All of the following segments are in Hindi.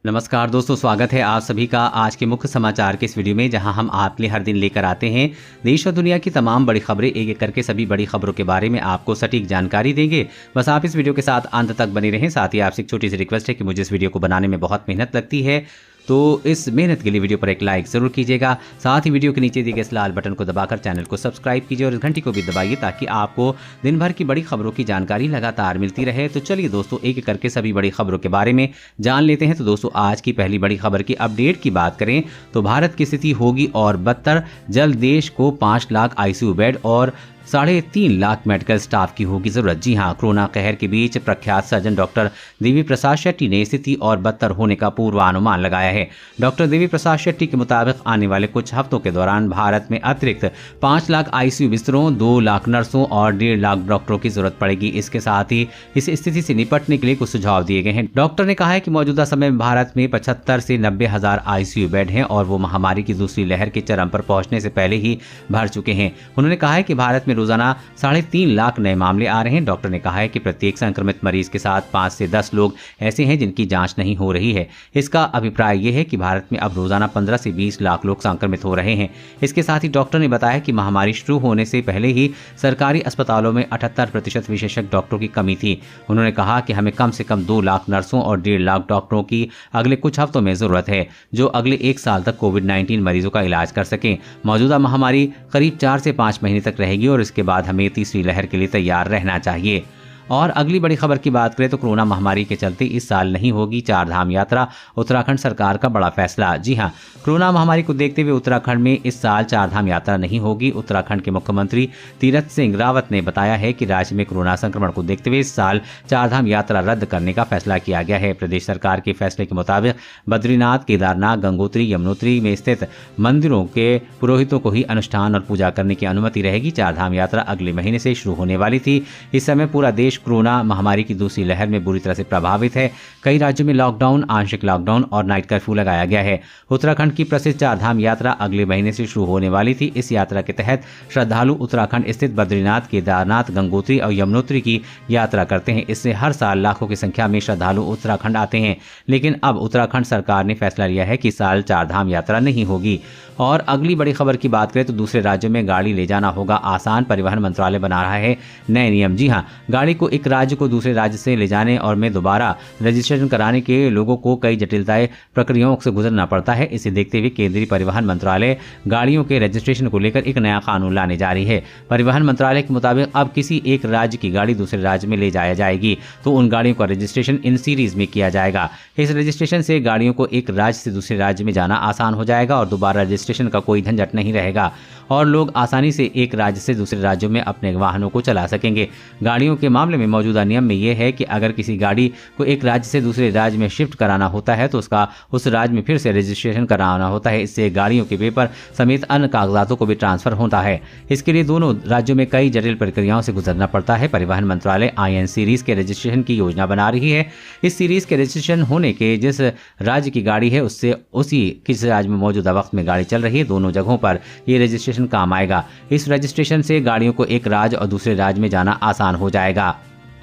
नमस्कार दोस्तों, स्वागत है आप सभी का आज के मुख्य समाचार के इस वीडियो में, जहां हम आपके लिए हर दिन लेकर आते हैं देश और दुनिया की तमाम बड़ी खबरें। एक एक करके सभी बड़ी खबरों के बारे में आपको सटीक जानकारी देंगे। बस आप इस वीडियो के साथ अंत तक बने रहें। साथ ही आपसे एक छोटी सी रिक्वेस्ट है कि मुझे इस वीडियो को बनाने में बहुत मेहनत लगती है, तो इस मेहनत के लिए वीडियो पर एक लाइक जरूर कीजिएगा। साथ ही वीडियो के नीचे दिए गए इस लाल बटन को दबाकर चैनल को सब्सक्राइब कीजिए और इस घंटी को भी दबाइए ताकि आपको दिन भर की बड़ी खबरों की जानकारी लगातार मिलती रहे। तो चलिए दोस्तों, एक एक करके सभी बड़ी खबरों के बारे में जान लेते हैं। तो दोस्तों, आज की पहली बड़ी खबर की अपडेट की बात करें तो भारत की स्थिति होगी और बदतर। जल्द देश को 5 लाख आईसीयू बेड और 3.5 लाख मेडिकल स्टाफ की होगी जरूरत। जी हां, कोरोना कहर के बीच प्रख्यात सर्जन डॉक्टर देवी प्रसाद शेट्टी ने स्थिति और बदतर होने का पूर्वानुमान लगाया है। डॉक्टर देवी प्रसाद शेट्टी के मुताबिक आने वाले कुछ हफ्तों के दौरान भारत में अतिरिक्त 5 लाख आईसीयू बिस्तरों, 2 लाख नर्सों और 1.5 लाख डॉक्टरों की जरूरत पड़ेगी। इसके साथ ही इस स्थिति से निपटने के लिए कुछ सुझाव दिए गए हैं। डॉक्टर ने कहा है कि मौजूदा समय में भारत में 75 से 90 हजार आईसीयू बेड हैं और वो महामारी की दूसरी लहर के चरम पर पहुंचने से पहले ही भर चुके हैं। उन्होंने कहा है कि भारत में रोजाना 3.5 लाख नए मामले आ रहे हैं। डॉक्टर ने कहा है कि प्रत्येक संक्रमित मरीज के साथ 5 से 10 लोग ऐसे हैं जिनकी जांच नहीं हो रही है। इसका अभिप्राय यह है कि भारत में अब रोजाना 15 से 20 लाख लोग संक्रमित हो रहे हैं। इसके साथ ही डॉक्टर ने बताया कि महामारी शुरू होने से पहले ही सरकारी अस्पतालों में 78% विशेषज्ञ डॉक्टरों की कमी थी। उन्होंने कहा कि हमें कम से कम 2 लाख नर्सों और 1.5 लाख डॉक्टरों की अगले कुछ हफ्तों में जरूरत है, जो अगले 1 साल तक कोविड-19 मरीजों का इलाज कर सकें। मौजूदा महामारी करीब 4 से 5 महीने तक रहेगी और इसके बाद हमें तीसरी लहर के लिए तैयार रहना चाहिए। और अगली बड़ी खबर की बात करें तो कोरोना महामारी के चलते इस साल नहीं होगी 4 धाम यात्रा। उत्तराखंड सरकार का बड़ा फैसला। जी हां, कोरोना महामारी को देखते हुए उत्तराखंड में इस साल 4 धाम यात्रा नहीं होगी। उत्तराखंड के मुख्यमंत्री तीरथ सिंह रावत ने बताया है कि राज्य में कोरोना संक्रमण को देखते हुए इस साल 4 धाम यात्रा रद्द करने का फैसला किया गया है। प्रदेश सरकार के फैसले के मुताबिक बद्रीनाथ, केदारनाथ, गंगोत्री, यमुनोत्री में स्थित मंदिरों के पुरोहितों को ही अनुष्ठान और पूजा करने की अनुमति रहेगी। 4 धाम यात्रा अगले महीने से शुरू होने वाली थी। इस समय पूरा देश कोरोना महामारी की दूसरी लहर में बुरी तरह से प्रभावित है। कई राज्यों में लॉकडाउन, आंशिक लॉकडाउन और नाइट कर्फ्यू लगाया गया है। उत्तराखंड की प्रसिद्ध 4 धाम यात्रा अगले महीने से शुरू होने वाली थी। इस यात्रा के तहत श्रद्धालु उत्तराखंड स्थित बद्रीनाथ, केदारनाथ, गंगोत्री और यमुनोत्री की यात्रा करते हैं। इससे हर साल लाखों की संख्या में श्रद्धालु उत्तराखंड आते हैं। लेकिन अब उत्तराखंड सरकार ने फैसला लिया है कि इस साल 4 धाम यात्रा नहीं होगी। और अगली बड़ी खबर की बात करें तो दूसरे राज्यों में गाड़ी ले जाना होगा आसान। परिवहन मंत्रालय बना रहा है नए नियम। जी हां, गाड़ी को एक राज्य को दूसरे राज्य से ले जाने और में दोबारा रजिस्ट्रेशन कराने के लोगों को कई जटिलताएं प्रक्रियाओं से गुजरना पड़ता है। इसे देखते हुए केंद्रीय परिवहन मंत्रालय गाड़ियों के रजिस्ट्रेशन को लेकर एक नया कानून लाने जा रही है। परिवहन मंत्रालय के मुताबिक अब किसी एक राज्य की गाड़ी दूसरे राज्य में ले जाया जाएगी तो उन गाड़ियों का रजिस्ट्रेशन इन सीरीज में किया जाएगा। इस रजिस्ट्रेशन से गाड़ियों को एक राज्य से दूसरे राज्य में जाना आसान हो जाएगा और दोबारा रजिस्ट्रेशन का कोई झंझट नहीं रहेगा और लोग आसानी से एक राज्य से दूसरे राज्यों में अपने वाहनों को चला सकेंगे। गाड़ियों के मामले में मौजूदा नियम में यह है कि अगर किसी गाड़ी को एक राज्य से दूसरे राज्य में शिफ्ट कराना होता है तो उसका उस राज्य में फिर से रजिस्ट्रेशन कराना होता है। इससे गाड़ियों के पेपर समेत अन्य कागजातों को भी ट्रांसफर होता है। इसके लिए दोनों राज्यों में कई जटिल प्रक्रियाओं से गुजरना पड़ता है। परिवहन मंत्रालय IN सीरीज के रजिस्ट्रेशन की योजना बना रही है। इस सीरीज के रजिस्ट्रेशन होने के जिस राज्य की गाड़ी है उससे उसी किस राज्य में मौजूदा वक्त में गाड़ी चल रही है, दोनों जगहों पर ये रजिस्ट्रेशन काम आएगा। इस रजिस्ट्रेशन से गाड़ियों को एक राज्य और दूसरे राज्य में जाना आसान हो जाएगा।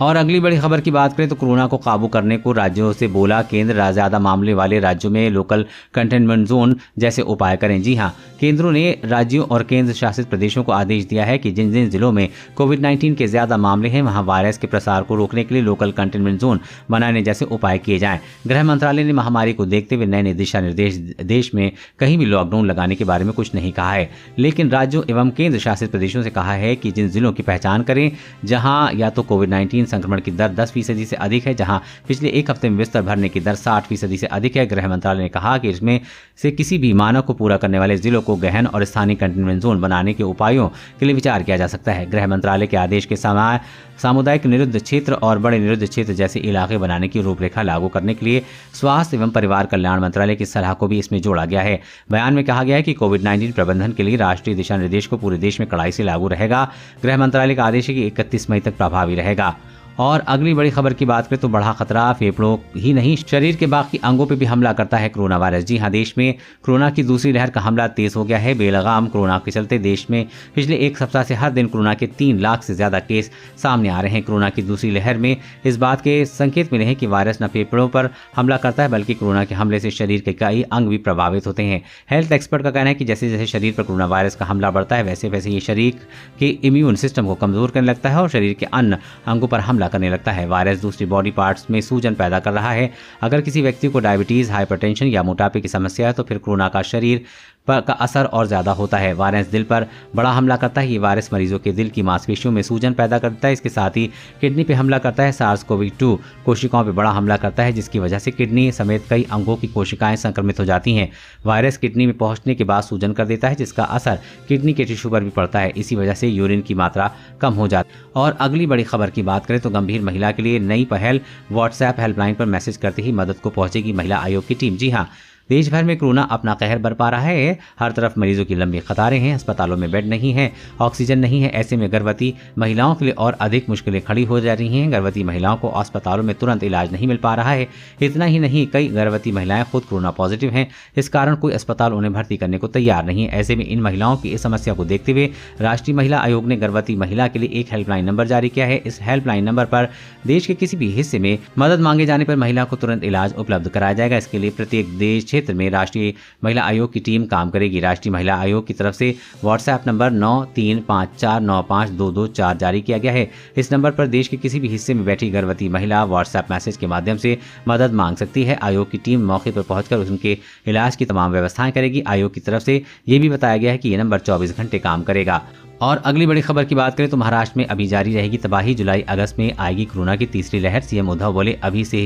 और अगली बड़ी खबर की बात करें तो कोरोना को काबू करने को राज्यों से बोला केंद्र। ज्यादा मामले वाले राज्यों में लोकल कंटेनमेंट जोन जैसे उपाय करें। जी हां, केंद्र ने राज्यों और केंद्र शासित प्रदेशों को आदेश दिया है कि जिन जिन जिलों में कोविड-19 के ज्यादा मामले हैं वहां वायरस के प्रसार को रोकने के लिए लोकल कंटेनमेंट जोन बनाने जैसे उपाय किए जाएं। गृह मंत्रालय ने महामारी को देखते हुए नए दिशा निर्देश देश में कहीं भी लॉकडाउन लगाने के बारे में कुछ नहीं कहा है, लेकिन राज्यों एवं केंद्र शासित प्रदेशों से कहा है कि जिन जिलों की पहचान करें जहां या तो कोविड-19 संक्रमण की दर 10% से अधिक है, जहां पिछले 1 हफ्ते में बिस्तर भरने की दर 60% से अधिक है। गृह मंत्रालय ने कहा कि इसमें से किसी भी मानक को पूरा करने वाले जिलों को गहन और स्थानीय कंटेनमेंट जोन बनाने के उपायों के लिए विचार किया जा सकता है। गृह मंत्रालय के आदेश के समय सामुदायिक निरुद्ध क्षेत्र और बड़े निरुद्ध क्षेत्र जैसे इलाके बनाने की रूपरेखा लागू करने के लिए स्वास्थ्य एवं परिवार कल्याण मंत्रालय की सलाह को भी इसमें जोड़ा गया है। बयान में कहा गया है कि कोविड-19 प्रबंधन के लिए राष्ट्रीय दिशा निर्देश को पूरे देश में कड़ाई से लागू रहेगा। गृह मंत्रालय का आदेश है कि 31 मई तक प्रभावी रहेगा। और अगली बड़ी खबर की बात करें तो बढ़ा खतरा फेफड़ों ही नहीं शरीर के बाकी अंगों पे भी हमला करता है कोरोना वायरस। जी हां, देश में कोरोना की दूसरी लहर का हमला तेज हो गया है। बेलगाम कोरोना के चलते देश में पिछले एक सप्ताह से हर दिन कोरोना के 3 लाख से ज्यादा केस सामने आ रहे हैं। कोरोना की दूसरी लहर में इस बात के संकेत मिले हैं कि वायरस न फेफड़ों पर हमला करता है बल्कि कोरोना के हमले से शरीर के कई अंग भी प्रभावित होते हैं। हेल्थ एक्सपर्ट का कहना है कि जैसे जैसे शरीर पर कोरोना वायरस का हमला बढ़ता है वैसे वैसे ये शरीर के इम्यून सिस्टम को कमजोर करने लगता है और शरीर के अन्य अंगों पर हमला करने लगता है। वायरस दूसरी बॉडी पार्ट्स में सूजन पैदा कर रहा है। अगर किसी व्यक्ति को डायबिटीज, हाइपरटेंशन या मोटापे की समस्या है तो फिर कोरोना का शरीर पर का असर और ज्यादा होता है। वायरस दिल पर बड़ा हमला करता है। ये वायरस मरीजों के दिल की मांसपेशियों में सूजन पैदा करता है। इसके साथ ही किडनी पे हमला करता है। SARS-CoV-2 कोशिकाओं पे बड़ा हमला करता है जिसकी वजह से किडनी समेत कई अंगों की कोशिकाएं संक्रमित हो जाती हैं। वायरस किडनी में पहुंचने के बाद सूजन कर देता है जिसका असर किडनी के टिश्यू पर भी पड़ता है। इसी वजह से यूरिन की मात्रा कम हो जाती है। और अगली बड़ी खबर की बात करें तो गंभीर महिला के लिए नई पहल, व्हाट्सएप हेल्पलाइन पर मैसेज करते ही मदद को पहुंचेगी महिला आयोग की टीम। जी हाँ, देश भर में कोरोना अपना कहर बरपा रहा है। हर तरफ मरीजों की लंबी कतारें हैं, अस्पतालों में बेड नहीं है, ऑक्सीजन नहीं है। ऐसे में गर्भवती महिलाओं के लिए और अधिक मुश्किलें खड़ी हो जा रही हैं। गर्भवती महिलाओं को अस्पतालों में तुरंत इलाज नहीं मिल पा रहा है। इतना ही नहीं, कई गर्भवती महिलाएं खुद कोरोना पॉजिटिव हैं। इस कारण कोई अस्पताल उन्हें भर्ती करने को तैयार नहीं है। ऐसे में इन महिलाओं की इस समस्या को देखते हुए राष्ट्रीय महिला आयोग ने गर्भवती महिला के लिए एक हेल्पलाइन नंबर जारी किया है। इस हेल्पलाइन नंबर पर देश के किसी भी हिस्से में मदद मांगे जाने पर महिला को तुरंत इलाज उपलब्ध कराया जाएगा। इसके लिए प्रत्येक देश क्षेत्र में राष्ट्रीय महिला आयोग की टीम काम करेगी। राष्ट्रीय महिला आयोग की तरफ से व्हाट्सएप नंबर 9354952224 जारी किया गया है। इस नंबर पर देश के किसी भी हिस्से में बैठी गर्भवती महिला व्हाट्सएप मैसेज के माध्यम से मदद मांग सकती है। आयोग की टीम मौके पर पहुंचकर उनके इलाज की तमाम व्यवस्थाएं करेगी। आयोग की तरफ से यह भी बताया गया है कि यह नंबर 24 घंटे काम करेगा। और अगली बड़ी खबर की बात करें तो महाराष्ट्र में अभी जारी रहेगी तबाही। जुलाई अगस्त में आएगी कोरोना की तीसरी लहर। सीएम उद्धव बोले अभी से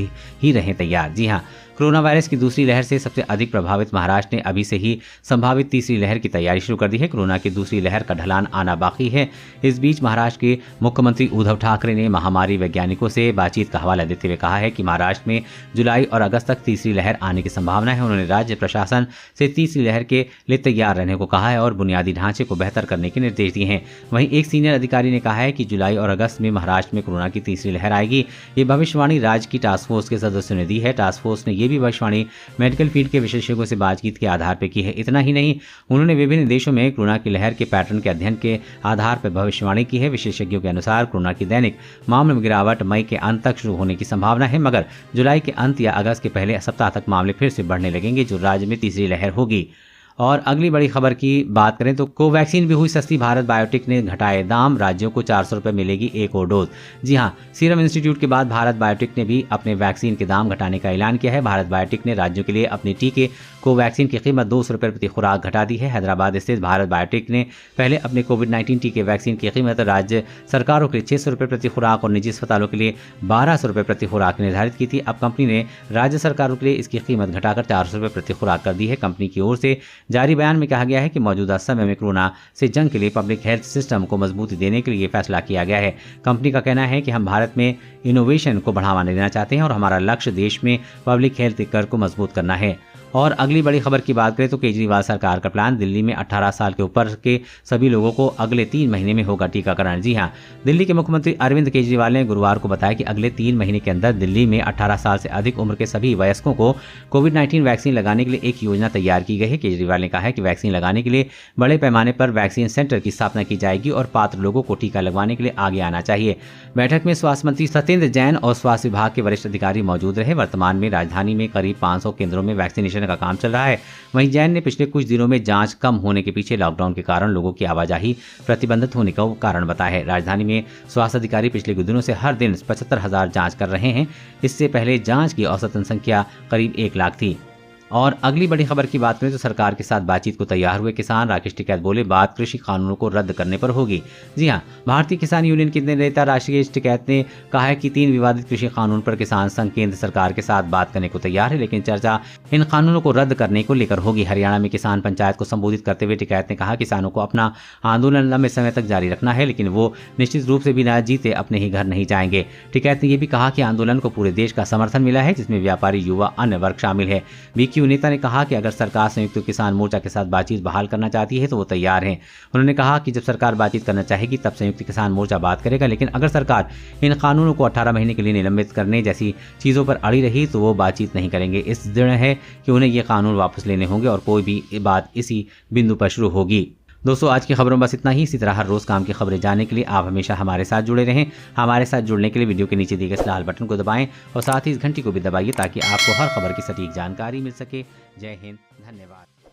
ही रहें तैयार। जी हां, कोरोना वायरस की दूसरी लहर से सबसे अधिक प्रभावित महाराष्ट्र ने अभी से ही संभावित तीसरी लहर की तैयारी शुरू कर दी है। कोरोना की दूसरी लहर का ढलान आना बाकी है। इस बीच महाराष्ट्र के मुख्यमंत्री उद्धव ठाकरे ने महामारी वैज्ञानिकों से बातचीत का हवाला देते हुए कहा है कि महाराष्ट्र में जुलाई और अगस्त तक तीसरी लहर आने की संभावना है। उन्होंने राज्य प्रशासन से तीसरी लहर के लिए तैयार रहने को कहा है और बुनियादी ढांचे को बेहतर करने के निर्देश दिए हैं। वहीं एक सीनियर अधिकारी ने कहा है कि जुलाई और अगस्त में महाराष्ट्र में कोरोना की तीसरी लहर आएगी। ये भविष्यवाणी राज्य की टास्क फोर्स के सदस्यों ने दी है। टास्क फोर्स ने यह भी भविष्यवाणी मेडिकल फील्ड के विशेषज्ञों से बातचीत के आधार पर की है। इतना ही नहीं, उन्होंने विभिन्न देशों में कोरोना की लहर के पैटर्न के अध्ययन के आधार पर भविष्यवाणी की है। विशेषज्ञों के अनुसार कोरोना की दैनिक मामलों में गिरावट मई के अंत तक शुरू होने की संभावना है, मगर जुलाई के अंत या अगस्त के पहले सप्ताह तक मामले फिर से बढ़ने लगेंगे, जो राज्य में तीसरी लहर होगी। और अगली बड़ी खबर की बात करें तो कोवैक्सीन भी हुई सस्ती। भारत बायोटेक ने घटाए दाम, राज्यों को 400 रुपये मिलेगी एक और डोज। जी हां, सीरम इंस्टीट्यूट के बाद भारत बायोटेक ने भी अपने वैक्सीन के दाम घटाने का ऐलान किया है। भारत बायोटेक ने राज्यों के लिए अपने टीके कोवैक्सीन की कीमत 200 रुपये प्रति खुराक घटा दी है। हैदराबाद स्थित भारत बायोटेक ने पहले अपने कोविड-19 टीके वैक्सीन की कीमत राज्य सरकारों के लिए 600 रुपये प्रति खुराक और निजी अस्पतालों के लिए 1200 रुपये प्रति खुराक निर्धारित की थी। अब कंपनी ने राज्य सरकारों के लिए इसकी कीमत घटाकर 400 रुपये प्रति खुराक कर दी है। कंपनी की ओर से जारी बयान में कहा गया है कि मौजूदा समय में कोरोना से जंग के लिए पब्लिक हेल्थ सिस्टम को मजबूती देने के लिए यह फैसला किया गया है। कंपनी का कहना है कि हम भारत में इनोवेशन को बढ़ावा देना चाहते हैं और हमारा लक्ष्य देश में पब्लिक हेल्थ केयर को मजबूत करना है। और अगली बड़ी खबर की बात करें तो केजरीवाल सरकार का प्लान, दिल्ली में 18 साल के ऊपर के सभी लोगों को अगले 3 महीने में होगा टीकाकरण। जी हां, दिल्ली के मुख्यमंत्री अरविंद केजरीवाल ने गुरुवार को बताया कि अगले 3 महीने के अंदर दिल्ली में 18 साल से अधिक उम्र के सभी वयस्कों को कोविड-19 वैक्सीन लगाने के लिए एक योजना तैयार की गई है। केजरीवाल ने कहा है कि वैक्सीन लगाने के लिए बड़े पैमाने पर वैक्सीन सेंटर की स्थापना की जाएगी और पात्र लोगों को टीका लगवाने के लिए आगे आना चाहिए। बैठक में स्वास्थ्य मंत्री सत्येंद्र जैन और स्वास्थ्य विभाग के वरिष्ठ अधिकारी मौजूद रहे। वर्तमान में राजधानी में करीब 500 केंद्रों में वैक्सीनेशन का काम चल रहा है। वहीं जैन ने पिछले कुछ दिनों में जांच कम होने के पीछे लॉकडाउन के कारण लोगों की आवाजाही प्रतिबंधित होने का कारण बताया है। राजधानी में स्वास्थ्य अधिकारी पिछले कुछ दिनों से हर दिन 75,000 जांच कर रहे हैं। इससे पहले जांच की औसतन संख्या करीब 1 लाख थी। और अगली बड़ी खबर की बात करें तो सरकार के साथ बातचीत को तैयार हुए किसान। राकेश टिकैत बोले बात कृषि कानूनों को रद्द करने पर होगी। जी हां, भारतीय किसान यूनियन के नेता राकेश टिकैत ने कहा है कि 3 विवादित कृषि कानून पर किसान संघ केंद्र सरकार के साथ बात करने को तैयार है, लेकिन चर्चा इन कानूनों को रद्द करने को लेकर होगी। हरियाणा में किसान पंचायत को संबोधित करते हुए टिकैत ने कहा किसानों को अपना आंदोलन लंबे समय तक जारी रखना है, लेकिन वो निश्चित रूप से बिना जीते अपने ही घर नहीं जाएंगे। टिकैत ने यह भी कहा कि आंदोलन को पूरे देश का समर्थन मिला है, जिसमें व्यापारी, युवा, अन्य वर्ग शामिल है। बीक्यू जदयू नेता ने कहा कि अगर सरकार संयुक्त किसान मोर्चा के साथ बातचीत बहाल करना चाहती है तो वो तैयार हैं। उन्होंने कहा कि जब सरकार बातचीत करना चाहेगी तब संयुक्त किसान मोर्चा बात करेगा, लेकिन अगर सरकार इन कानूनों को 18 महीने के लिए निलंबित करने जैसी चीज़ों पर अड़ी रही तो वो बातचीत नहीं करेंगे। इस दृढ़ है कि उन्हें ये कानून वापस लेने होंगे और कोई भी बात इसी बिंदु पर शुरू होगी। दोस्तों, आज की खबरों में बस इतना ही। इसी तरह हर रोज़ काम की खबरें जानने के लिए आप हमेशा हमारे साथ जुड़े रहें। हमारे साथ जुड़ने के लिए वीडियो के नीचे दिए गए लाल बटन को दबाएं और साथ ही इस घंटी को भी दबाइए ताकि आपको हर खबर की सटीक जानकारी मिल सके। जय हिंद, धन्यवाद।